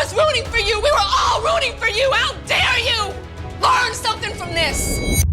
was rooting for you. We were all rooting for you. How dare you? Learn something from this.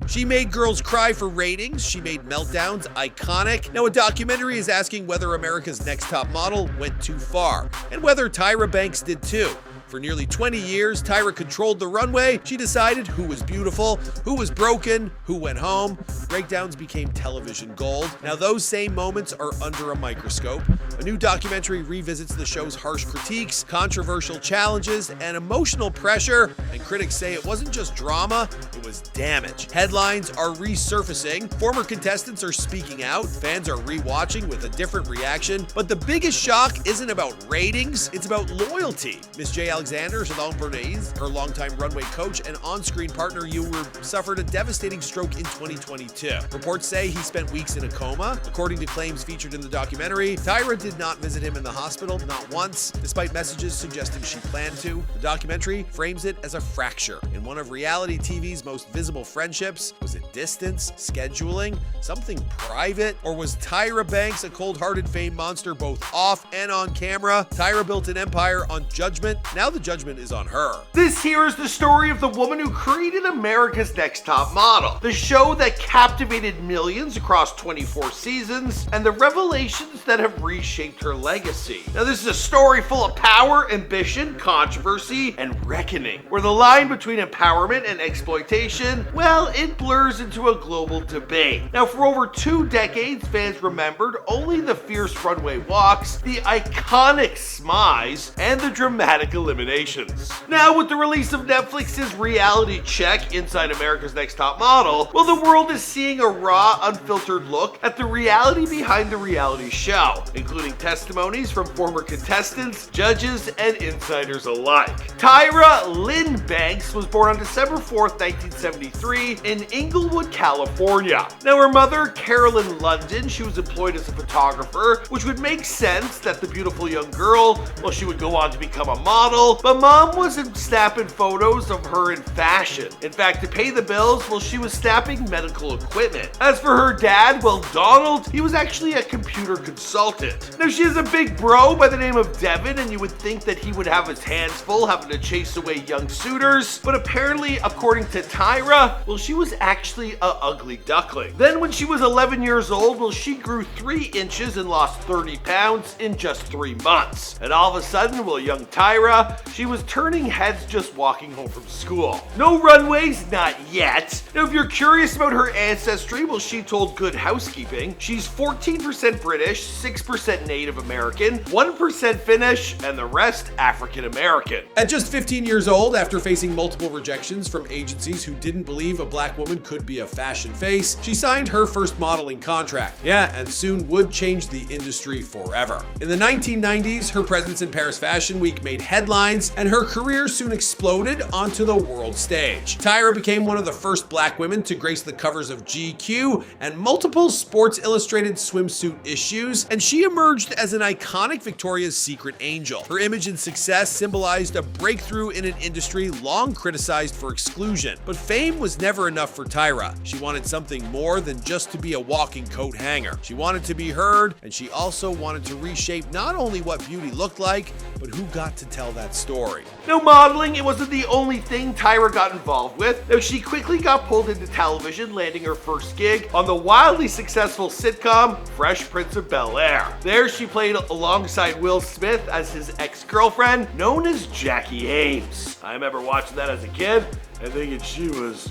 She made girls cry for ratings. She made meltdowns iconic. Now, a documentary is asking whether America's Next Top Model went too far, and whether Tyra Banks did too. For nearly 20 years, Tyra controlled the runway. She decided who was beautiful, who was broken, who went home. Breakdowns became television gold. Now, those same moments are under a microscope. A new documentary revisits the show's harsh critiques, controversial challenges, and emotional pressure. And critics say it wasn't just drama, it was damage. Headlines are resurfacing. Former contestants are speaking out. Fans are rewatching with a different reaction. But the biggest shock isn't about ratings, it's about loyalty. Miss J. Alexander, Salon Bernays, her longtime runway coach and on-screen partner Ewer, suffered a devastating stroke in 2022. Reports say he spent weeks in a coma. According to claims featured in the documentary, Tyra did not visit him in the hospital, not once, despite messages suggesting she planned to. The documentary frames it as a fracture in one of reality TV's most visible friendships. Was it distance, scheduling, something private, or was Tyra Banks a cold-hearted fame monster both off and on camera? Tyra built an empire on judgment. Now the judgment is on her. This here is the story of the woman who created America's Next Top Model, the show that captivated millions across 24 seasons, and the revelations that have reshaped her legacy. Now, this is a story full of power, ambition, controversy, and reckoning, where the line between empowerment and exploitation, well, it blurs into a global debate. Now, for over 2 decades, fans remembered only the fierce runway walks, the iconic smiles, and the dramatic eliminations. Now, with the release of Netflix's reality check Inside America's Next Top Model, well, the world is seeing a raw, unfiltered look at the reality behind the reality show, including testimonies from former contestants, judges, and insiders alike. Tyra Lynn Banks was born on December 4th, 1973 in Inglewood, California. Now, her mother, Carolyn London, she was employed as a photographer, which would make sense that the beautiful young girl, well, she would go on to become a model, but mom wasn't snapping photos of her in fashion. In fact, to pay the bills, well, she was snapping medical equipment. As for her dad, well, Donald, he was actually a computer consultant. Now, she has a big bro by the name of Devin, and you would think that he would have his hands full having to chase away young suitors, but apparently, according to Tyra, well, she was actually a ugly duckling. Then when she was 11 years old, well, she grew 3 inches and lost 30 pounds in just 3 months. And all of a sudden, well, young Tyra, she was turning heads just walking home from school. No runways, not yet. Now, if you're curious about her ancestry, well, she told Good Housekeeping she's 14% British, 6% Native American, 1% Finnish, and the rest African American. At just 15 years old, after facing multiple rejections from agencies who didn't believe a black woman could be a fashion face, she signed her first modeling contract. Yeah, and soon would change the industry forever. In the 1990s, her presence in Paris Fashion Week made headlines, and her career soon exploded onto the world stage. Tyra became one of the first black women to grace the covers of GQ and multiple Sports Illustrated swimsuit issues, and she emerged as an iconic Victoria's Secret angel. Her image and success symbolized a breakthrough in an industry long criticized for exclusion. But fame was never enough for Tyra. She wanted something more than just to be a walking coat hanger. She wanted to be heard, and she also wanted to reshape not only what beauty looked like, but who got to tell that story. Now, modeling, it wasn't the only thing Tyra got involved with. Now, she quickly got pulled into television, landing her first gig on the wildly successful sitcom Fresh Prince of Bel-Air. There, she played alongside Will Smith as his ex-girlfriend, known as Jackie Ames. I remember watching that as a kid and thinking she was,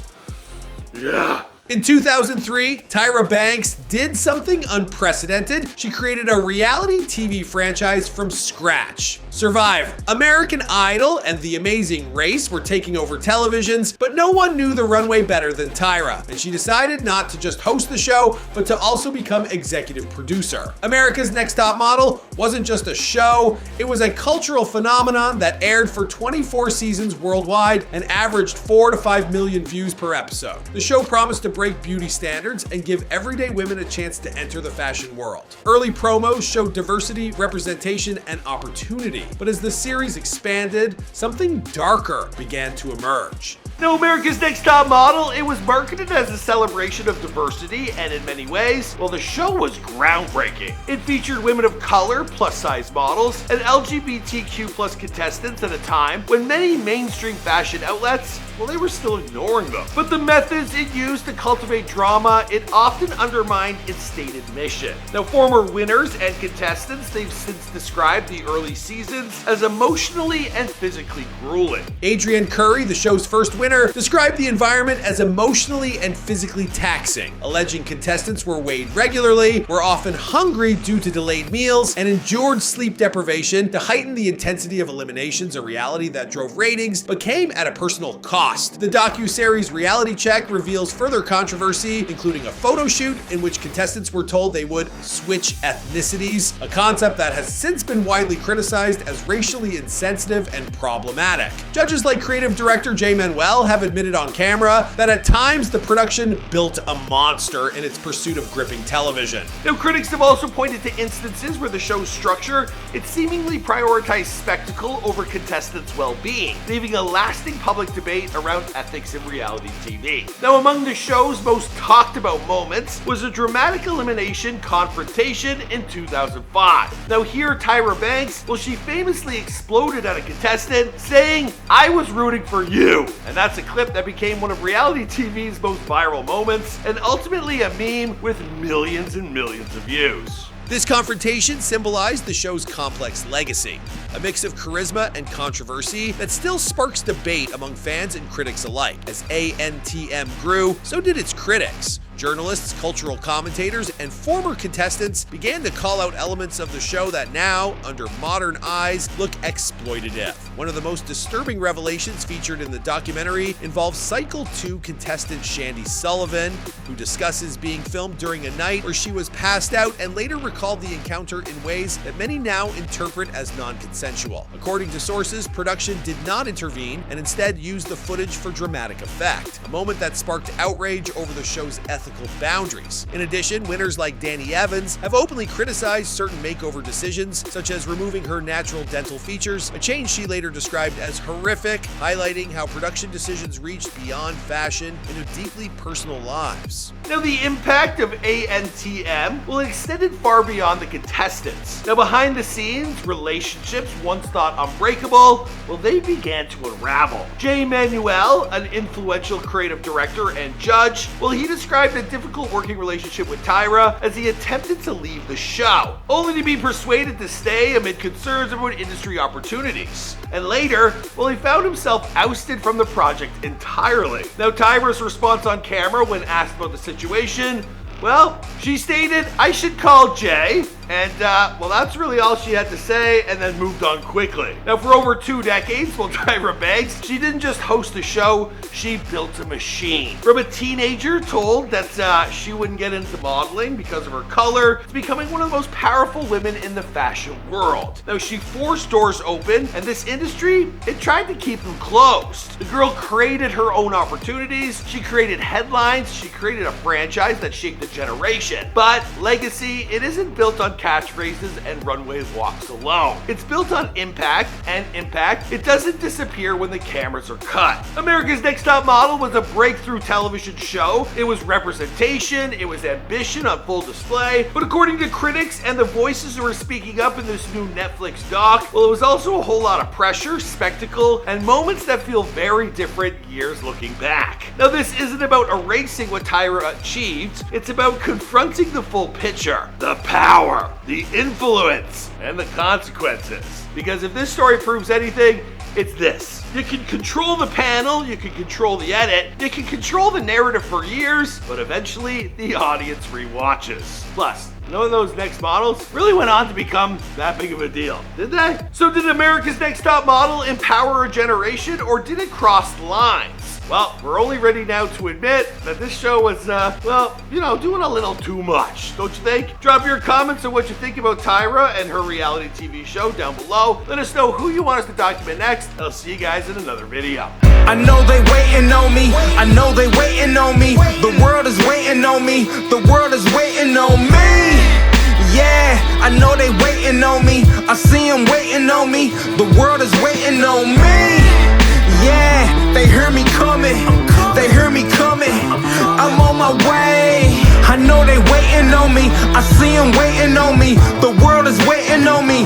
yeah. In 2003, Tyra Banks did something unprecedented. She created a reality TV franchise from scratch. Survivor, American Idol, and The Amazing Race were taking over televisions, but no one knew the runway better than Tyra, and she decided not to just host the show, but to also become executive producer. America's Next Top Model wasn't just a show, it was a cultural phenomenon that aired for 24 seasons worldwide and averaged 4 to 5 million views per episode. The show promised to break beauty standards and give everyday women a chance to enter the fashion world. Early promos showed diversity, representation, and opportunity. But as the series expanded, something darker began to emerge. Now, America's Next Top Model, it was marketed as a celebration of diversity, and in many ways, well, the show was groundbreaking. It featured women of color, plus-size models, and LGBTQ plus contestants at a time when many mainstream fashion outlets, well, they were still ignoring them. But the methods it used to cultivate drama, it often undermined its stated mission. Now, former winners and contestants, they've since described the early seasons as emotionally and physically grueling. Adrienne Curry, the show's first winner, described the environment as emotionally and physically taxing, alleging contestants were weighed regularly, were often hungry due to delayed meals, and endured sleep deprivation to heighten the intensity of eliminations, a reality that drove ratings but came at a personal cost. The docuseries Reality Check reveals further controversy, including a photo shoot in which contestants were told they would switch ethnicities, a concept that has since been widely criticized as racially insensitive and problematic. Judges like creative director Jay Manuel have admitted on camera that at times the production built a monster in its pursuit of gripping television. Now, critics have also pointed to instances where the show's structure, it seemingly prioritized spectacle over contestants' well-being, leaving a lasting public debate around ethics in reality TV. Now, among the show's most talked about moments was a dramatic elimination confrontation in 2005. Now, here Tyra Banks, well, she famously exploded at a contestant saying, "I was rooting for you." And that's a clip that became one of reality TV's most viral moments and ultimately a meme with millions and millions of views. This confrontation symbolized the show's complex legacy, a mix of charisma and controversy that still sparks debate among fans and critics alike. As ANTM grew, so did its critics. Journalists, cultural commentators, and former contestants began to call out elements of the show that now, under modern eyes, look exploitative. One of the most disturbing revelations featured in the documentary involves Cycle 2 contestant Shandy Sullivan, who discusses being filmed during a night where she was passed out and later recalled the encounter in ways that many now interpret as non-consensual. According to sources, production did not intervene and instead used the footage for dramatic effect, a moment that sparked outrage over the show's ethical boundaries. In addition, winners like Danny Evans have openly criticized certain makeover decisions, such as removing her natural dental features, a change she later described as horrific, highlighting how production decisions reached beyond fashion into deeply personal lives. Now, the impact of ANTM will extended far beyond the contestants. Now, behind the scenes, relationships once thought unbreakable, well, they began to unravel. Jay Manuel, an influential creative director and judge, well, he described a difficult working relationship with Tyra as he attempted to leave the show, only to be persuaded to stay amid concerns about industry opportunities. And later, well, he found himself ousted from the project entirely. Now, Tyra's response on camera when asked about the situation, well, she stated, "I should call Jay," and well, that's really all she had to say, and then moved on quickly. Now, for over 2 decades, well, Tyra Banks, she didn't just host a show, she built a machine. From a teenager told that she wouldn't get into modeling because of her color, to becoming one of the most powerful women in the fashion world. Now, she forced doors open, and this industry, it tried to keep them closed. The girl created her own opportunities, she created headlines, she created a franchise that shaped a generation. But legacy, it isn't built on catchphrases and runway walks alone. It's built on impact, and impact, it doesn't disappear when the cameras are cut. America's Next Top Model was a breakthrough television show. It was representation, it was ambition on full display, but according to critics and the voices who are speaking up in this new Netflix doc, well, it was also a whole lot of pressure, spectacle, and moments that feel very different years looking back. Now, this isn't about erasing what Tyra achieved, it's about confronting the full picture, the power, the influence, and the consequences. Because if this story proves anything, it's this. You can control the panel, you can control the edit, you can control the narrative for years, but eventually the audience rewatches. Plus, none of those next models really went on to become that big of a deal, did they? So did America's Next Top Model empower a generation, or did it cross lines? Well, we're only ready now to admit that this show was, well, you know, doing a little too much, don't you think? Drop your comments on what you think about Tyra and her reality TV show down below. Let us know who you want us to document next. I'll see you guys in another video. I know they waiting on me, I know they waiting on me. The world is waiting on me, the world is waiting on me. Yeah, I know they waiting on me, I see them waiting on me. The world is waiting on me. Yeah, they hear me coming. They hear me coming. I'm on my way. I know they waiting on me. I see them waiting on me. The world is waiting on me.